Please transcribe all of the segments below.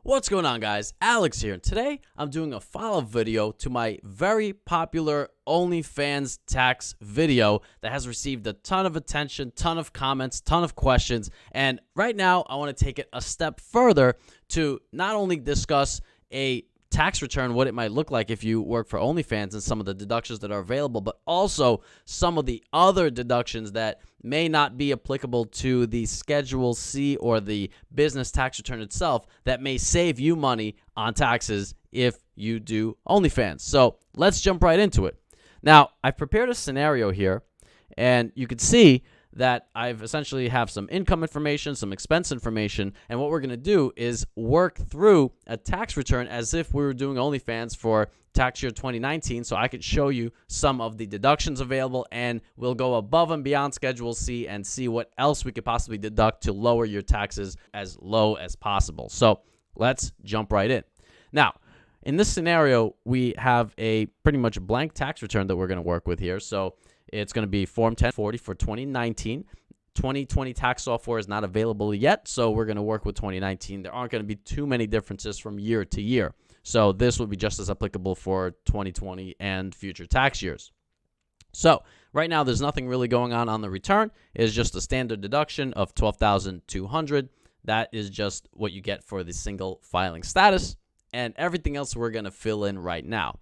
What's going on, guys? Alex here. Today, I'm doing a follow-up video to my very popular OnlyFans tax video that has received a ton of attention, ton of comments, ton of questions. And right now, I want to take it a step further to not only discuss a tax return, what it might look like if you work for OnlyFans and some of the deductions that are available, but also some of the other deductions that may not be applicable to the Schedule C or the business tax return itself that may save you money on taxes if you do OnlyFans. So let's jump right into it. Now, I've prepared a scenario here, and you can see that I've essentially have some income information, some expense information, and what we're going to do is work through a tax return as if we were doing OnlyFans for tax year 2019, so I could show you some of the deductions available, and we'll go above and beyond Schedule C and see what else we could possibly deduct to lower your taxes as low as possible. So let's jump right in. Now, in this scenario, we have a pretty much blank tax return that we're going to work with here. So it's going to be Form 1040 for 2019. 2020 tax software is not available yet, so we're going to work with 2019. There aren't going to be too many differences from year to year. So this will be just as applicable for 2020 and future tax years. So right now, there's nothing really going on the return. It's just a standard deduction of $12,200. That is just what you get for the single filing status, and everything else we're going to fill in right now.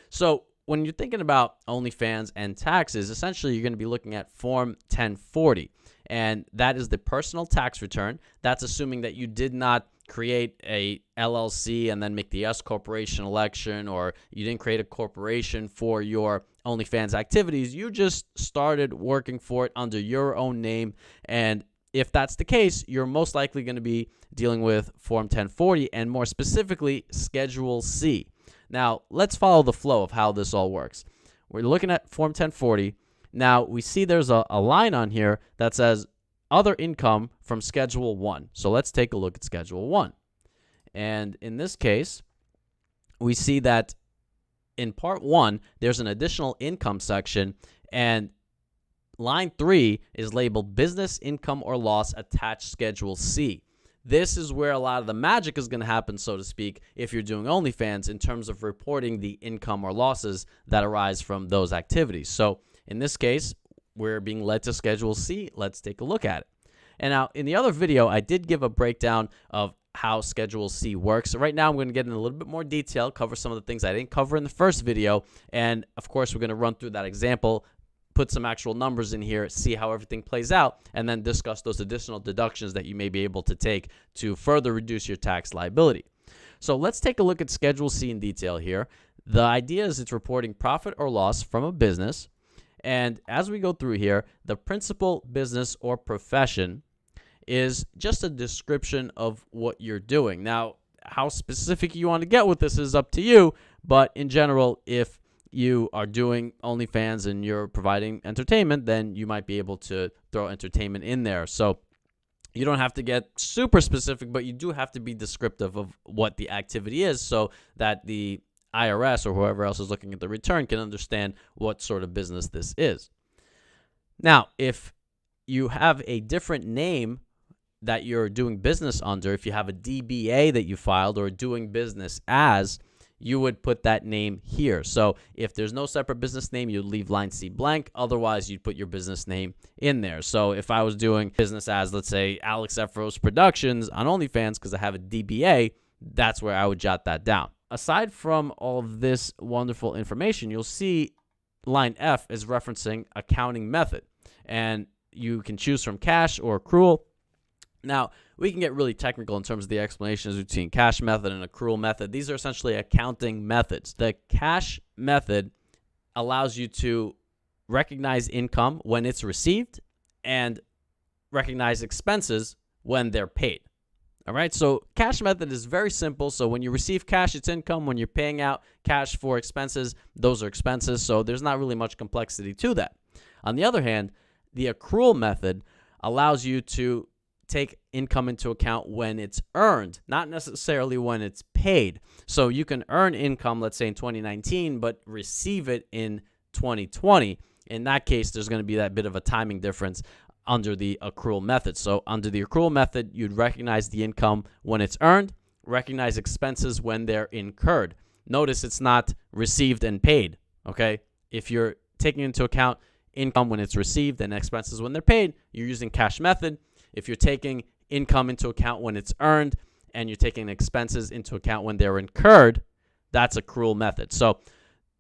So when you're thinking about OnlyFans and taxes, essentially you're going to be looking at Form 1040, and that is the personal tax return. That's assuming that you did not create a LLC and then make the S corporation election, or you didn't create a corporation for your OnlyFans activities. You just started working for it under your own name, and if that's the case, you're most likely going to be dealing with Form 1040 and more specifically Schedule C. Now, let's follow the flow of how this all works. We're looking at Form 1040. Now, we see there's a line on here that says other income from Schedule 1. So let's take a look at Schedule 1. And in this case, we see that in Part 1, there's an additional income section, and line 3 is labeled Business Income or Loss Attached Schedule C. This is where a lot of the magic is going to happen, so to speak, if you're doing OnlyFans in terms of reporting the income or losses that arise from those activities. So in this case, we're being led to Schedule C. Let's take a look at it. And now in the other video, I did give a breakdown of how Schedule C works. So right now I'm going to get in a little bit more detail, cover some of the things I didn't cover in the first video. And of course, we're going to run through that example, put some actual numbers in here, see how everything plays out, and then discuss those additional deductions that you may be able to take to further reduce your tax liability. So let's take a look at Schedule C in detail here. The idea is it's reporting profit or loss from a business. And as we go through here, the principal business or profession is just a description of what you're doing. Now, how specific you want to get with this is up to you, but in general, if you are doing OnlyFans and you're providing entertainment, then you might be able to throw entertainment in there. So you don't have to get super specific, but you do have to be descriptive of what the activity is so that the IRS or whoever else is looking at the return can understand what sort of business this is. Now, if you have a different name that you're doing business under, if you have a DBA that you filed or doing business as, you would put that name here. So if there's no separate business name, you'd leave line C blank. Otherwise, you'd put your business name in there. So if I was doing business as, let's say, Alex Efros Productions on OnlyFans because I have a DBA, that's where I would jot that down. Aside from all of this wonderful information, you'll see line F is referencing accounting method. And you can choose from cash or accrual. Now, we can get really technical in terms of the explanations between cash method and accrual method. These are essentially accounting methods. The cash method allows you to recognize income when it's received and recognize expenses when they're paid. All right, so cash method is very simple. So when you receive cash, it's income. When you're paying out cash for expenses, those are expenses. So there's not really much complexity to that. On the other hand, the accrual method allows you to take income into account when it's earned, not necessarily when it's paid. So you can earn income, let's say in 2019, but receive it in 2020. In that case, there's going to be that bit of a timing difference under the accrual method. So under the accrual method, you'd recognize the income when it's earned. recognize expenses when they're incurred. Notice it's not received and paid, okay? If you're taking into account income when it's received and expenses when they're paid, you're using cash method. If you're taking income into account when it's earned and you're taking expenses into account when they're incurred, that's accrual method. So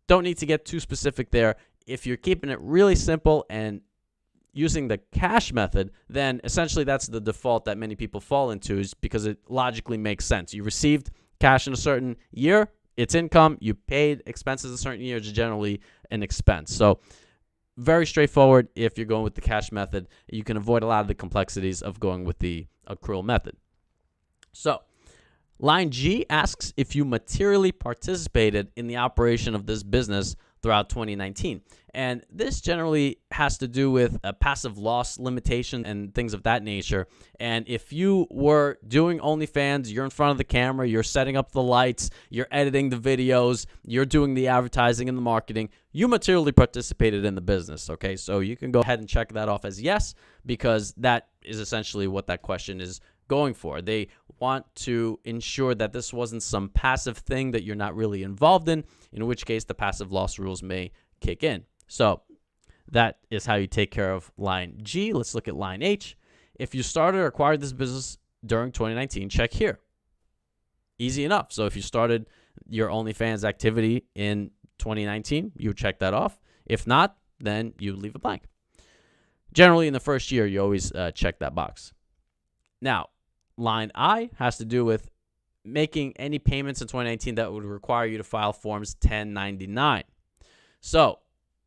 don't need to get too specific there. If you're keeping it really simple and using the cash method, then essentially that's the default that many people fall into, is because it logically makes sense. You received cash in a certain year, it's income. You paid expenses a certain year, it's generally an expense. So very straightforward if you're going with the cash method. You can avoid a lot of the complexities of going with the accrual method. So line G asks if you materially participated in the operation of this business throughout 2019. And this generally has to do with a passive loss limitation and things of that nature. And if you were doing OnlyFans, you're in front of the camera, you're setting up the lights, you're editing the videos, you're doing the advertising and the marketing, you materially participated in the business, okay? So you can go ahead and check that off as yes, because that is essentially what that question is going for. They want to ensure that this wasn't some passive thing that you're not really involved in which case the passive loss rules may kick in. So that is how you take care of line G. Let's look at line H. If you started or acquired this business during 2019, check here. Easy enough. So if you started your OnlyFans activity in 2019, you check that off. If not, then you leave it blank. Generally, in the first year, you always check that box. Now, line I has to do with making any payments in 2019 that would require you to file forms 1099. So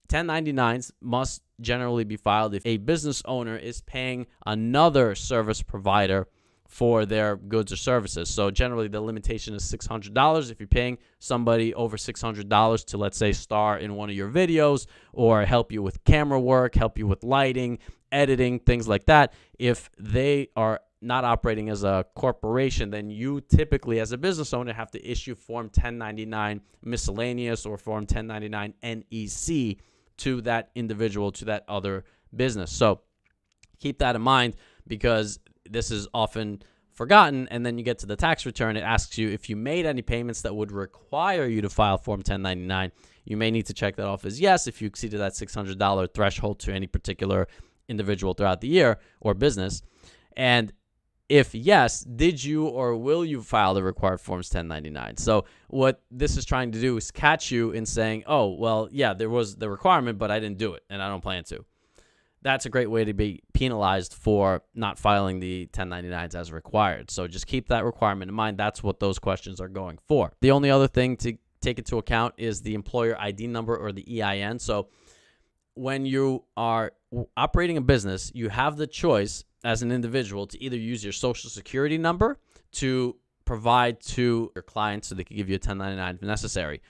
1099s must generally be filed if a business owner is paying another service provider for their goods or services. So generally the limitation is $600. If you're paying somebody over $600 to, let's say, star in one of your videos or help you with camera work, help you with lighting, editing, things like that, if they are not operating as a corporation, then you typically as a business owner have to issue Form 1099 Miscellaneous or Form 1099 NEC to that individual, to that other business. So keep that in mind, because this is often forgotten, and then you get to the tax return, it asks you if you made any payments that would require you to file Form 1099. You may need to check that off as yes if you exceeded that $600 threshold to any particular individual throughout the year or business. And if yes, did you or will you file the required Forms 1099? So what this is trying to do is catch you in saying, oh, well, yeah, there was the requirement, but I didn't do it, and I don't plan to. That's a great way to be penalized for not filing the 1099s as required. So just keep that requirement in mind. That's what those questions are going for. The only other thing to take into account is the employer ID number, or the EIN. So when you are operating a business, you have the choice as an individual to either use your social security number to provide to your clients so they can give you a 1099 if necessary.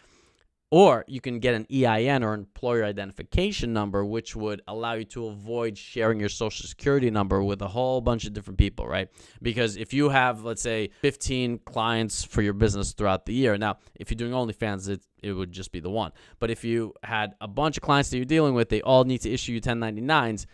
Or you can get an EIN, or employer identification number, which would allow you to avoid sharing your social security number with a whole bunch of different people, right? Because if you have, let's say, 15 clients for your business throughout the year, now, if you're doing OnlyFans, it would just be the one. But if you had a bunch of clients that you're dealing with, they all need to issue you 1099s,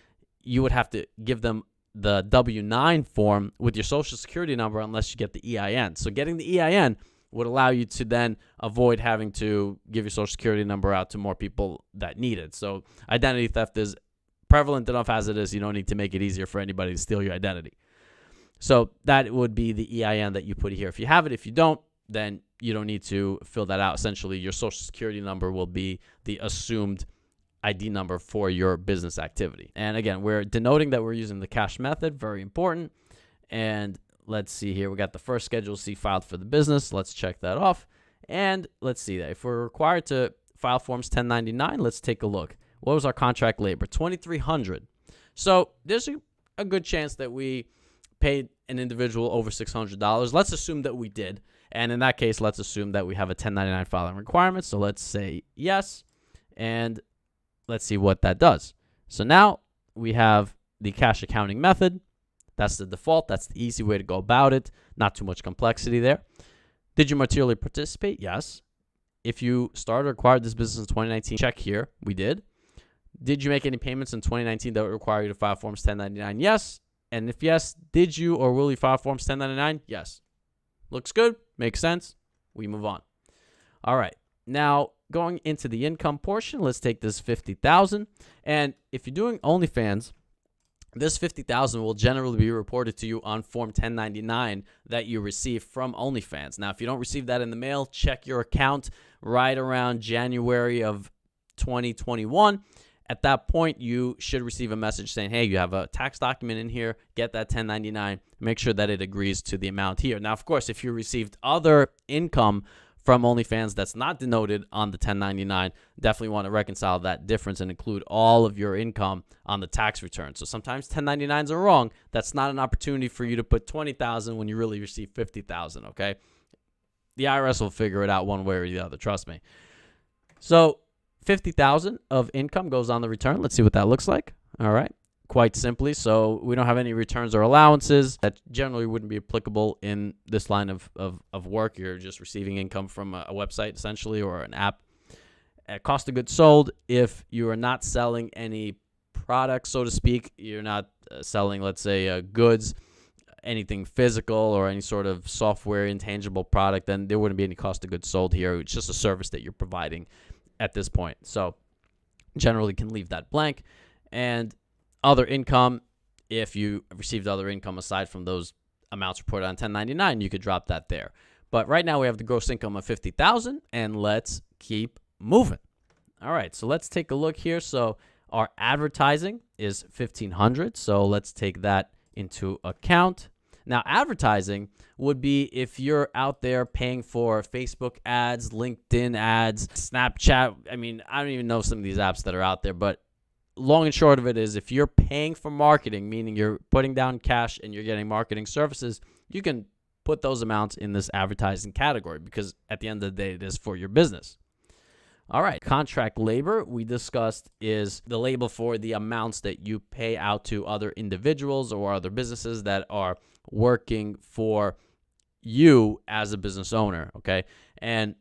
you would have to give them the W-9 form with your social security number unless you get the EIN. So getting the EIN would allow you to then avoid having to give your social security number out to more people that need it. So identity theft is prevalent enough as it is. You don't need to make it easier for anybody to steal your identity. So that would be the EIN that you put here. If you have it, if you don't, then you don't need to fill that out. Essentially, your social security number will be the assumed ID number for your business activity. And again, we're denoting that we're using the cash method. Very important. And let's see here. We got the first Schedule C filed for the business. Let's check that off. And let's see that. If we're required to file Forms 1099, let's take a look. What was our contract labor? $2,300. So there's a good chance that we paid an individual over $600. Let's assume that we did. And in that case, let's assume that we have a 1099 filing requirement. So let's say yes. And let's see what that does. So now we have the cash accounting method. That's the default. That's the easy way to go about it. Not too much complexity there. Did you materially participate? Yes. If you started or acquired this business in 2019, check here. We did. Did you make any payments in 2019 that would require you to file Forms 1099? Yes. And if yes, did you or will you file Forms 1099? Yes. Looks good. Makes sense? We move on. All right. Now, going into the income portion, let's take this $50,000. And if you're doing OnlyFans, this $50,000 will generally be reported to you on Form 1099 that you receive from OnlyFans. Now, if you don't receive that in the mail, check your account right around January of 2021. At that point, you should receive a message saying, hey, you have a tax document in here. Get that 1099. Make sure that it agrees to the amount here. Now, of course, if you received other income from OnlyFans that's not denoted on the 1099, definitely want to reconcile that difference and include all of your income on the tax return. So sometimes 1099s are wrong. That's not an opportunity for you to put $20,000 when you really receive $50,000, okay? The IRS will figure it out one way or the other, trust me. So $50,000 of income goes on the return. Let's see what that looks like. All right. Quite simply, so we don't have any returns or allowances that generally wouldn't be applicable in this line of work. You're just receiving income from a website essentially or an app. Cost of goods sold, if you are not selling any products, so to speak, you're not selling, let's say, goods, anything physical or any sort of software intangible product, then there wouldn't be any cost of goods sold here. It's just a service that you're providing at this point. So generally can leave that blank. And other income, if you received other income aside from those amounts reported on 1099, you could drop that there. But right now we have the gross income of $50,000, and let's keep moving. All right, so let's take a look here. So our advertising is $1,500, so let's take that into account. Now, advertising would be if you're out there paying for Facebook ads, LinkedIn ads, Snapchat. I mean, I don't even know some of these apps that are out there, but long and short of it is if you're paying for marketing, meaning you're putting down cash and you're getting marketing services, you can put those amounts in this advertising category because at the end of the day, it is for your business. All right. Contract labor, we discussed, is the label for the amounts that you pay out to other individuals or other businesses that are working for you as a business owner. Okay. And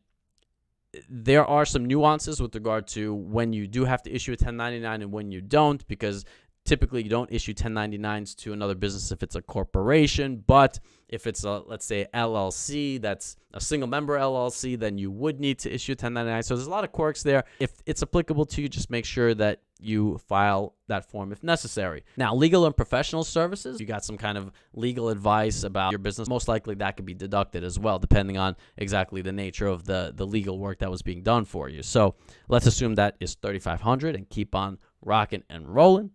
there are some nuances with regard to when you do have to issue a 1099 and when you don't, because typically you don't issue 1099s to another business if it's a corporation, but if it's a, let's say, LLC, that's a single member LLC, then you would need to issue a 1099. So there's a lot of quirks there. If it's applicable to you, just make sure that you file that form if necessary. Now, legal and professional services, you got some kind of legal advice about your business, most likely that could be deducted as well, depending on exactly the nature of the legal work that was being done for you. So let's assume that is $3,500 and keep on rocking and rolling.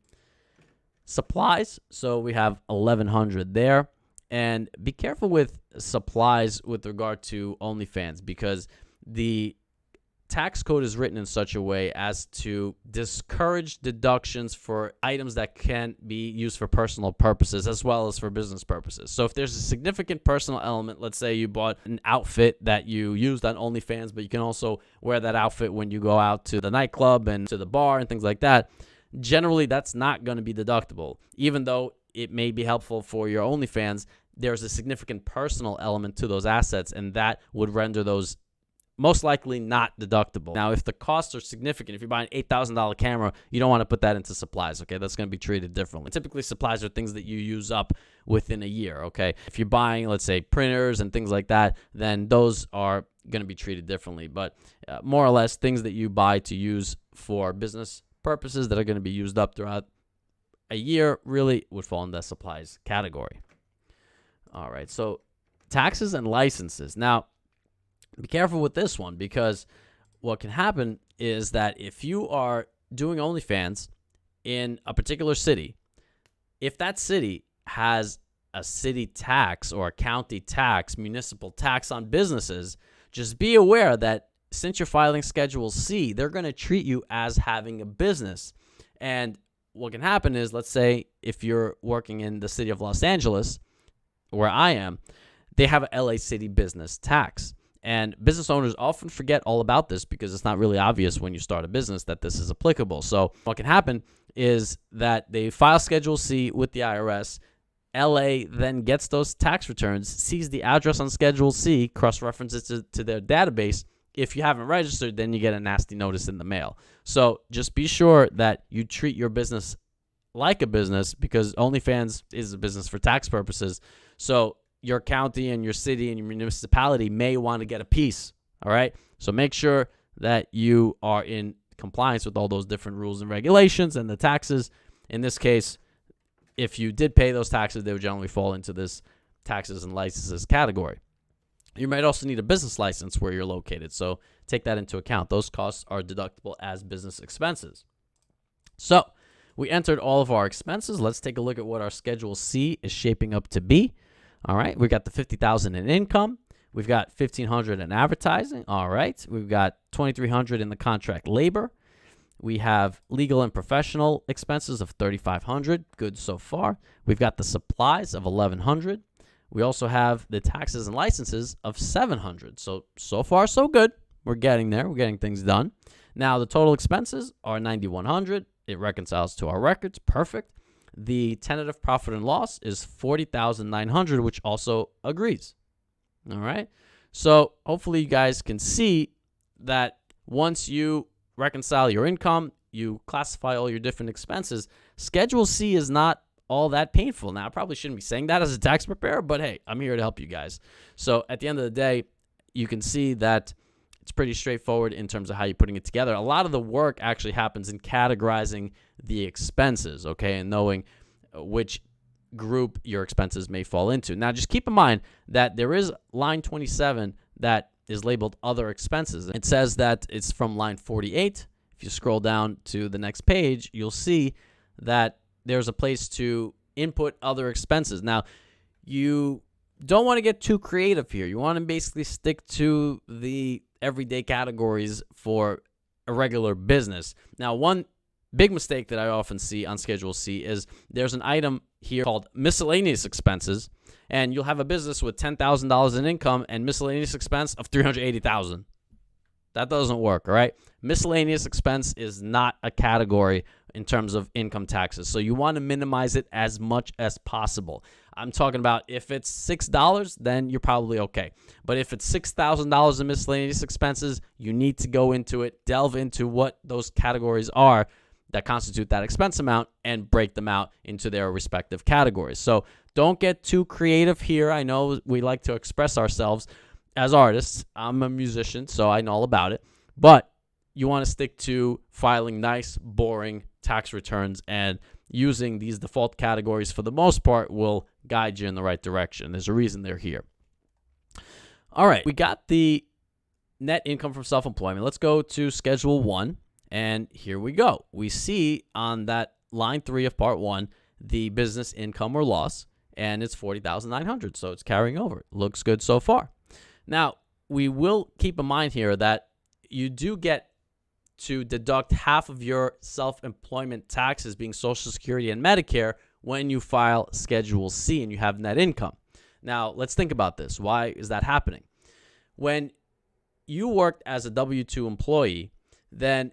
Supplies, so we have $1,100 there. And be careful with supplies with regard to OnlyFans because the tax code is written in such a way as to discourage deductions for items that can be used for personal purposes as well as for business purposes. So if there's a significant personal element, let's say you bought an outfit that you used on OnlyFans, but you can also wear that outfit when you go out to the nightclub and to the bar and things like that, generally that's not going to be deductible. Even though it may be helpful for your OnlyFans, there's a significant personal element to those assets, and that would render those most likely not deductible. Now, if the costs are significant, if you're buying an $8,000 camera, you don't want to put that into supplies, okay? That's going to be treated differently. Typically, supplies are things that you use up within a year, okay? If you're buying, let's say, printers and things like that, then those are going to be treated differently. But more or less, things that you buy to use for business purposes that are going to be used up throughout a year really would fall in the supplies category. All right, so taxes and licenses. Now, be careful with this one because what can happen is that if you are doing OnlyFans in a particular city, if that city has a city tax or a county tax, municipal tax on businesses, just be aware that since you're filing Schedule C, they're going to treat you as having a business. And what can happen is, let's say if you're working in the city of Los Angeles, where I am, they have a LA City business tax. And business owners often forget all about this because it's not really obvious when you start a business that this is applicable. So what can happen is that they file Schedule C with the IRS. LA then gets those tax returns, sees the address on Schedule C, cross-references it to their database. If you haven't registered, then you get a nasty notice in the mail. So just be sure that you treat your business like a business because OnlyFans is a business for tax purposes. So your county and your city and your municipality may want to get a piece. All right. So make sure that you are in compliance with all those different rules and regulations and the taxes. In this case, if you did pay those taxes, they would generally fall into this taxes and licenses category. You might also need a business license where you're located. So take that into account. Those costs are deductible as business expenses. So we entered all of our expenses. Let's take a look at what our Schedule C is shaping up to be. All right. We got the $50,000 in income. We've got $1,500 in advertising. All right. We've got $2,300 in the contract labor. We have legal and professional expenses of $3,500. Good so far. We've got the supplies of $1,100. We also have the taxes and licenses of $700. So far, so good. We're getting there. We're getting things done. Now, the total expenses are $9,100. It reconciles to our records. Perfect. The tentative profit and loss is $40,900, which also agrees. All right. So hopefully you guys can see that once you reconcile your income, you classify all your different expenses, Schedule C is not all that painful. Now, I probably shouldn't be saying that as a tax preparer, but hey, I'm here to help you guys. So at the end of the day, you can see that it's pretty straightforward in terms of how you're putting it together. A lot of the work actually happens in categorizing the expenses, okay, and knowing which group your expenses may fall into. Now, just keep in mind that there is line 27 that is labeled other expenses. It says that it's from line 48. If you scroll down to the next page, you'll see that there's a place to input other expenses. Now, you don't want to get too creative here. You want to basically stick to the everyday categories for a regular business. Now, one big mistake that I often see on Schedule C is there's an item here called Miscellaneous Expenses, and you'll have a business with $10,000 in income and miscellaneous expense of $380,000. That doesn't work, all right? Miscellaneous expense is not a category in terms of income taxes, so you want to minimize it as much as possible. I'm talking about if it's $6, then you're probably okay. But if it's $6,000 in miscellaneous expenses, you need to go into it, delve into what those categories are that constitute that expense amount and break them out into their respective categories. So don't get too creative here. I know we like to express ourselves as artists. I'm a musician, so I know all about it. But you want to stick to filing nice, boring tax returns, and using these default categories for the most part will guide you in the right direction. There's a reason they're here. All right, we got the net income from self-employment. Let's go to Schedule 1. And here we go. We see on that line 3 of Part 1 the business income or loss, and it's $40,900. So it's carrying over. Looks good so far. Now, we will keep in mind here that you do get to deduct half of your self-employment taxes, being Social Security and Medicare, when you file Schedule C and you have net income. Now, let's think about this. Why is that happening? When you worked as a W-2 employee, then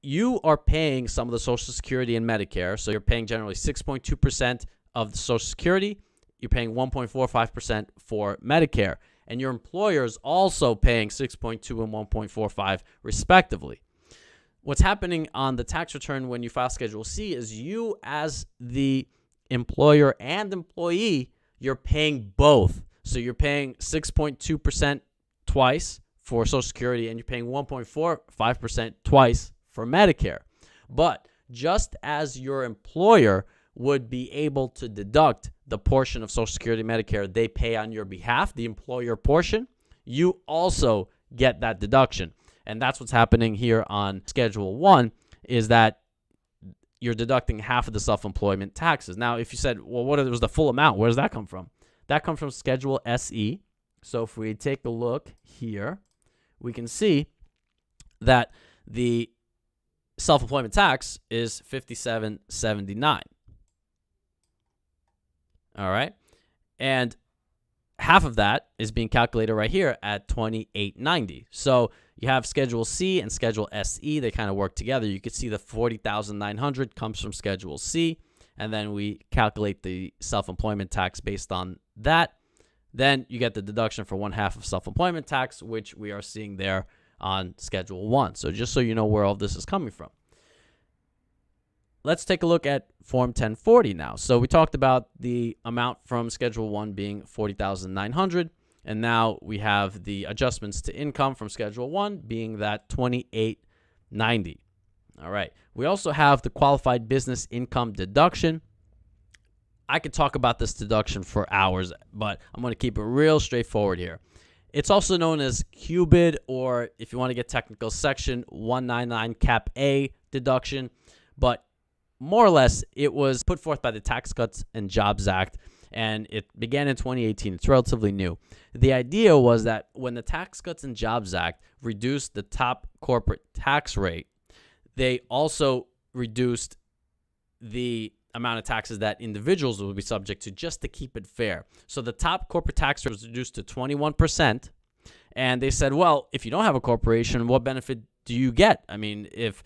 you are paying some of the Social Security and Medicare. So you're paying generally 6.2% of the Social Security. You're paying 1.45% for Medicare. And your employer is also paying 6.2 and 1.45 respectively. What's happening on the tax return when you file Schedule C is you, as the employer and employee, you're paying both. So you're paying 6.2% twice for Social Security, and you're paying 1.45% twice for Medicare. But just as your employer would be able to deduct the portion of Social Security and Medicare they pay on your behalf, the employer portion, you also get that deduction. And that's what's happening here on Schedule 1, is that you're deducting half of the self-employment taxes. Now, if you said, well, what was the full amount? Where does that come from? That comes from Schedule SE. So if we take a look here, we can see that the self-employment tax is $57.79. All right. And half of that is being calculated right here at $28.90. So you have Schedule C and Schedule SE. They kind of work together. You can see the $40,900 comes from Schedule C, and then we calculate the self-employment tax based on that. Then you get the deduction for 1/2 of self-employment tax, which we are seeing there on Schedule 1. So just so you know where all this is coming from. let's take a look at Form 1040 now. So we talked about the amount from Schedule 1 being $40,900, and now we have the adjustments to income from Schedule 1 being that $28.90. All right. We also have the qualified business income deduction. I could talk about this deduction for hours, but I'm going to keep it real straightforward here. It's also known as QBID, or if you want to get technical, Section 199 Cap A deduction. But more or less, it was put forth by the Tax Cuts and Jobs Act, and it began in 2018. It's relatively new. The idea was that when the Tax Cuts and Jobs Act reduced the top corporate tax rate, they also reduced the amount of taxes that individuals would be subject to, just to keep it fair. So the top corporate tax rate was reduced to 21%. And they said, well, if you don't have a corporation, what benefit do you get? I mean, if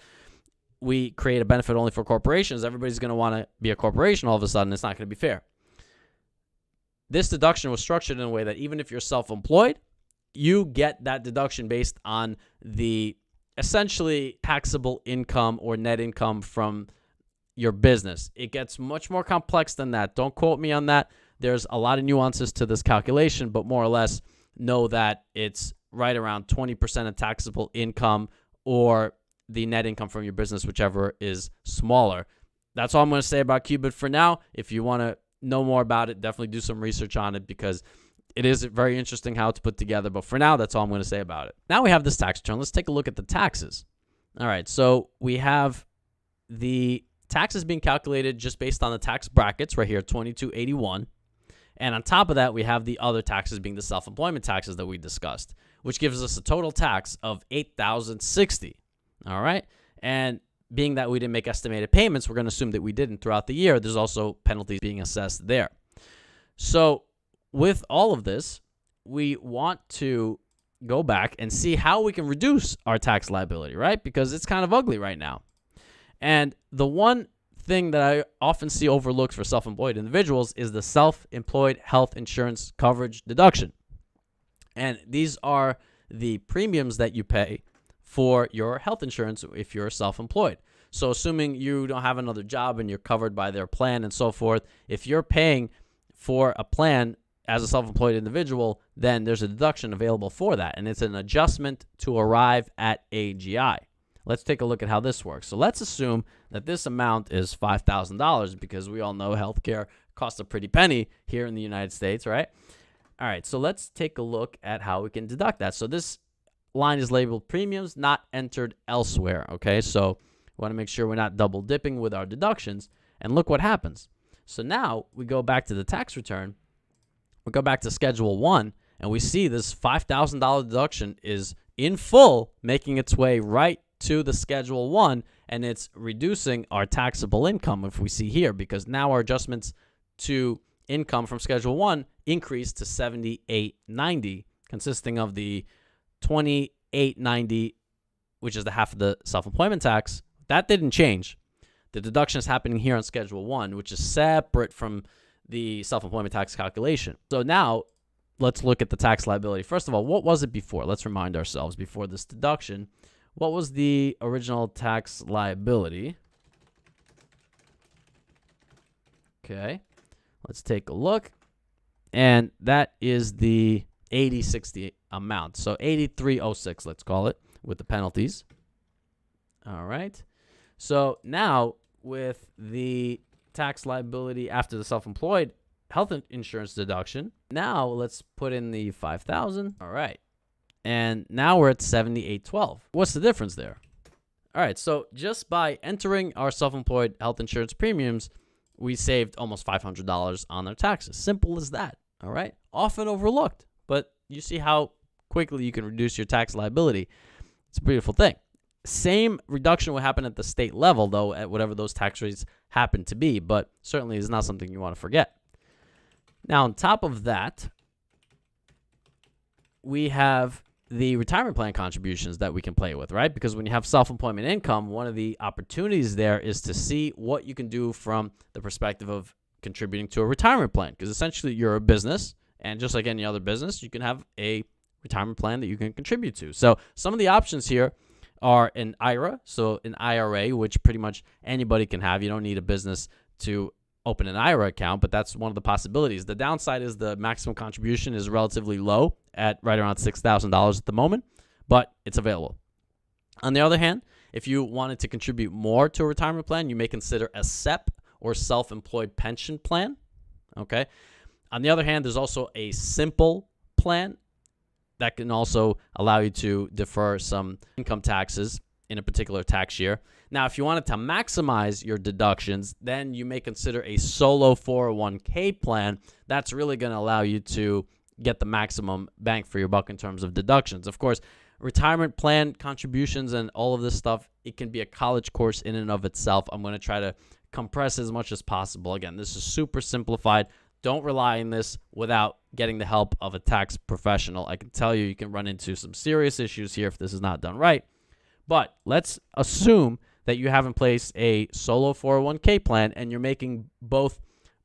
we create a benefit only for corporations, everybody's going to want to be a corporation all of a sudden. It's not going to be fair. This deduction was structured in a way that even if you're self-employed, you get that deduction based on the essentially taxable income or net income from your business. It gets much more complex than that. Don't quote me on that. There's a lot of nuances to this calculation, but more or less know that it's right around 20% of taxable income or the net income from your business, whichever is smaller. That's all I'm going to say about QBID for now. If you want to know more about it, definitely do some research on it, because it is very interesting how it's put together. But for now, that's all I'm going to say about it. Now we have this tax return. Let's take a look at the taxes. All right, so we have the taxes being calculated just based on the tax brackets right here, 2281. And on top of that, we have the other taxes being the self-employment taxes that we discussed, which gives us a total tax of $8,060. All right. And being that we didn't make estimated payments, we're going to assume that we didn't throughout the year. There's also penalties being assessed there. So with all of this, we want to go back and see how we can reduce our tax liability, right? Because it's kind of ugly right now. And the one thing that I often see overlooked for self-employed individuals is the self-employed health insurance coverage deduction. And these are the premiums that you pay for your health insurance if you're self-employed. So assuming you don't have another job and you're covered by their plan and so forth, if you're paying for a plan as a self-employed individual, then there's a deduction available for that. And it's an adjustment to arrive at AGI. Let's take a look at how this works. So let's assume that this amount is $5,000, because we all know healthcare costs a pretty penny here in the United States, right? All right, so let's take a look at how we can deduct that. So this line is labeled premiums not entered elsewhere, okay? So we want to make sure we're not double dipping with our deductions. And look what happens. So now we go back to the tax return. We go back to Schedule 1, and we see this $5,000 deduction is in full making its way right to the Schedule 1, and it's reducing our taxable income, if we see here, because now our adjustments to income from Schedule 1 increased to $78.90, consisting of the $28.90, which is the half of the self-employment tax. That didn't change. The deduction is happening here on Schedule 1, which is separate from the self-employment tax calculation. So now let's look at the tax liability. First of all, what was it before? Let's remind ourselves before this deduction. What was the original tax liability? Okay, let's take a look. And that is the 8060 amount. So 8306, let's call it, with the penalties. All right. So now with the tax liability after the self-employed health insurance deduction, now let's put in the 5,000. All right. And now we're at 7812. What's the difference there? All right, so just by entering our self-employed health insurance premiums, we saved almost $500 on our taxes. Simple as that, all right? Often overlooked, but you see how quickly you can reduce your tax liability. It's a beautiful thing. Same reduction will happen at the state level, though, at whatever those tax rates happen to be, but certainly is not something you want to forget. Now, on top of that, we have the retirement plan contributions that we can play with, right? Because when you have self-employment income, one of the opportunities there is to see what you can do from the perspective of contributing to a retirement plan. Because essentially you're a business, and just like any other business, you can have a retirement plan that you can contribute to. So some of the options here are an IRA, so an IRA, which pretty much anybody can have. You don't need a business to open an IRA account, but that's one of the possibilities. The downside is the maximum contribution is relatively low at right around $6,000 at the moment, but it's available. On the other hand, if you wanted to contribute more to a retirement plan, you may consider a SEP or self-employed pension plan. Okay. On the other hand, there's also a simple plan that can also allow you to defer some income taxes in a particular tax year. Now, if you wanted to maximize your deductions, then you may consider a solo 401k plan. That's really going to allow you to get the maximum bang for your buck in terms of deductions. Of course, retirement plan contributions and all of this stuff, it can be a college course in and of itself. I'm going to try to compress as much as possible. Again, this is super simplified. Don't rely on this without getting the help of a tax professional. I can tell you, you can run into some serious issues here if this is not done right. But let's assume that you have in place a solo 401k plan and you're making both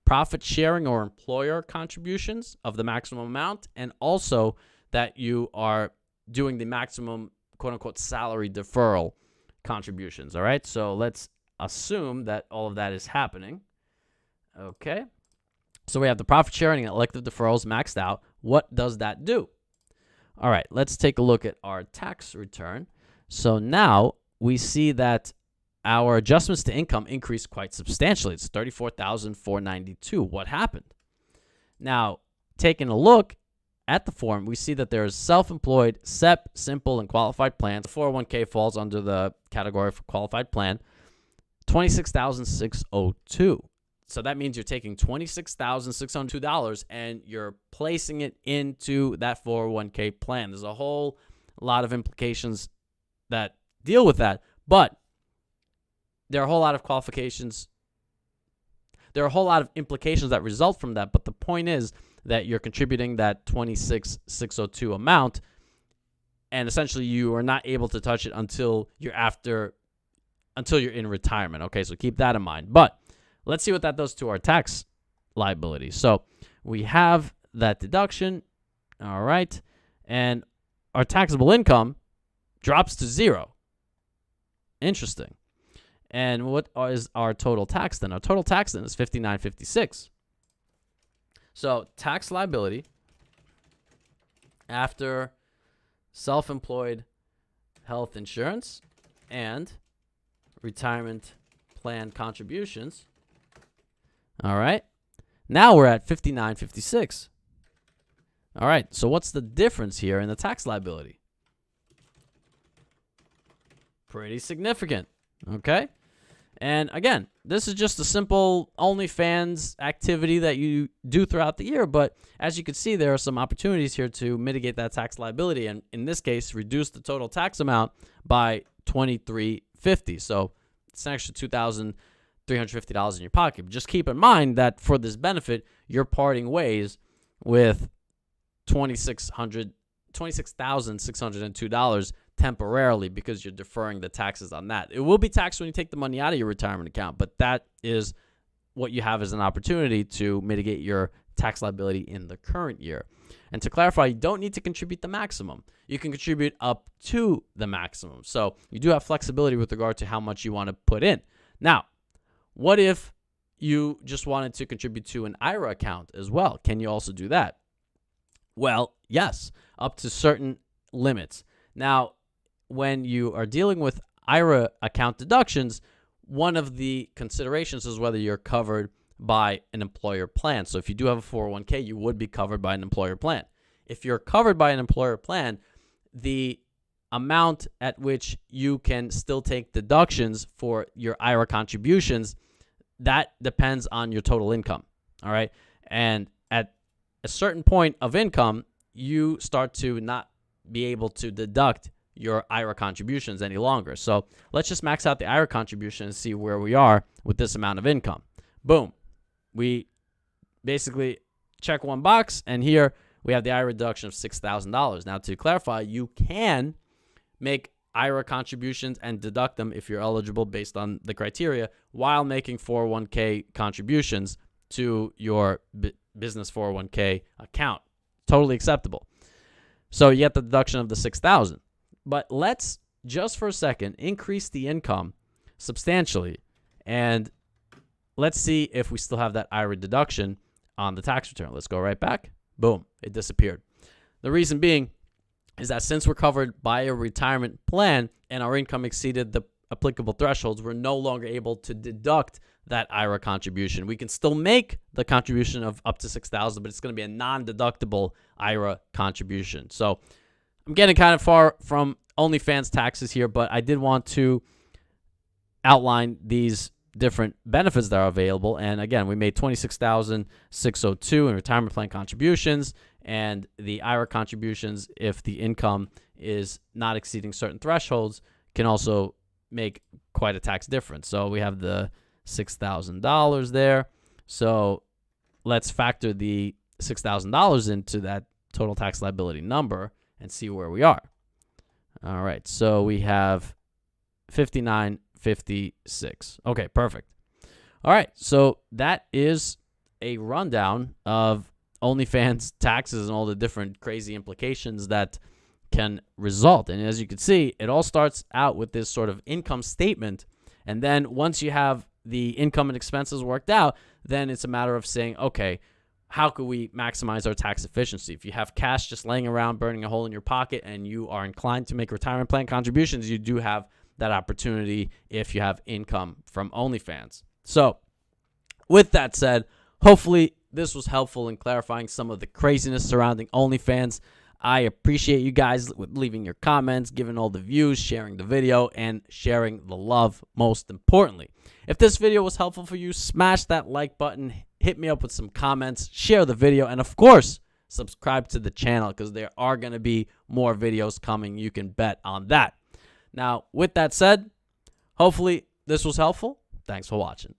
profit sharing or employer contributions of the maximum amount, and also that you are doing the maximum quote unquote salary deferral contributions. All right. So let's assume that all of that is happening. Okay. So we have the profit sharing and elective deferrals maxed out. What does that do? All right, let's take a look at our tax return. So now we see that our adjustments to income increased quite substantially. It's $34,492. What happened? Now, taking a look at the form, we see that there's self-employed, SEP, simple, and qualified plans. The 401k falls under the category for qualified plan, $26,602. So that means you're taking $26,602 and you're placing it into that 401k plan. There's a whole lot of implications that deal with that, but there are a whole lot of qualifications. There are a whole lot of implications that result from that, but the point is that you're contributing that $26,602 amount, and essentially you are not able to touch it until you're in retirement. Okay, so keep that in mind. But let's see what that does to our tax liability. So we have that deduction, all right, and our taxable income drops to zero. Interesting. And what is our total tax then? Our total tax then is $59.56. So tax liability after self-employed health insurance and retirement plan contributions. All right. Now we're at $59.56. All right. So what's the difference here in the tax liability? Pretty significant. Okay. And again, this is just a simple OnlyFans activity that you do throughout the year. But as you can see, there are some opportunities here to mitigate that tax liability. And in this case, reduce the total tax amount by $23.50. So it's an extra $2,350 in your pocket. But just keep in mind that for this benefit, you're parting ways with $26,602 temporarily because you're deferring the taxes on that. It will be taxed when you take the money out of your retirement account, but that is what you have as an opportunity to mitigate your tax liability in the current year. And to clarify, you don't need to contribute the maximum. You can contribute up to the maximum. So you do have flexibility with regard to how much you want to put in. Now, what if you just wanted to contribute to an IRA account as well? Can you also do that? Well, yes, up to certain limits. Now, when you are dealing with IRA account deductions, one of the considerations is whether you're covered by an employer plan. So if you do have a 401k, you would be covered by an employer plan. If you're covered by an employer plan, the amount at which you can still take deductions for your IRA contributions, that depends on your total income. All right. And at a certain point of income, you start to not be able to deduct your IRA contributions any longer. So let's just max out the IRA contribution and see where we are with this amount of income. Boom. We basically check one box, and here we have the IRA deduction of $6,000. Now, to clarify, you can make IRA contributions and deduct them if you're eligible based on the criteria while making 401k contributions to your business 401k account. Totally acceptable. So you get the deduction of the $6,000. But let's just for a second, increase the income substantially, and let's see if we still have that IRA deduction on the tax return. Let's go right back. Boom, it disappeared. The reason being is that since we're covered by a retirement plan and our income exceeded the applicable thresholds, we're no longer able to deduct that IRA contribution. We can still make the contribution of up to $6,000, but it's going to be a non-deductible IRA contribution. So I'm getting kind of far from OnlyFans taxes here, but I did want to outline these different benefits that are available. And again, we made $26,602 in retirement plan contributions, and the IRA contributions, if the income is not exceeding certain thresholds, can also make quite a tax difference. So we have the $6,000 there. So let's factor the $6,000 into that total tax liability number and see where we are. All right, so we have $59.56. Okay, perfect. All right, so that is a rundown of OnlyFans taxes and all the different crazy implications that can result. And as you can see, it all starts out with this sort of income statement. And then once you have the income and expenses worked out, then it's a matter of saying, okay, how could we maximize our tax efficiency? If you have cash just laying around, burning a hole in your pocket, and you are inclined to make retirement plan contributions, you do have that opportunity if you have income from OnlyFans. So with that said, hopefully this was helpful in clarifying some of the craziness surrounding OnlyFans. I appreciate you guys leaving your comments, giving all the views, sharing the video, and sharing the love most importantly. If this video was helpful for you, smash that like button, hit me up with some comments, share the video, and of course, subscribe to the channel because there are going to be more videos coming. You can bet on that. Now, with that said, hopefully this was helpful. Thanks for watching.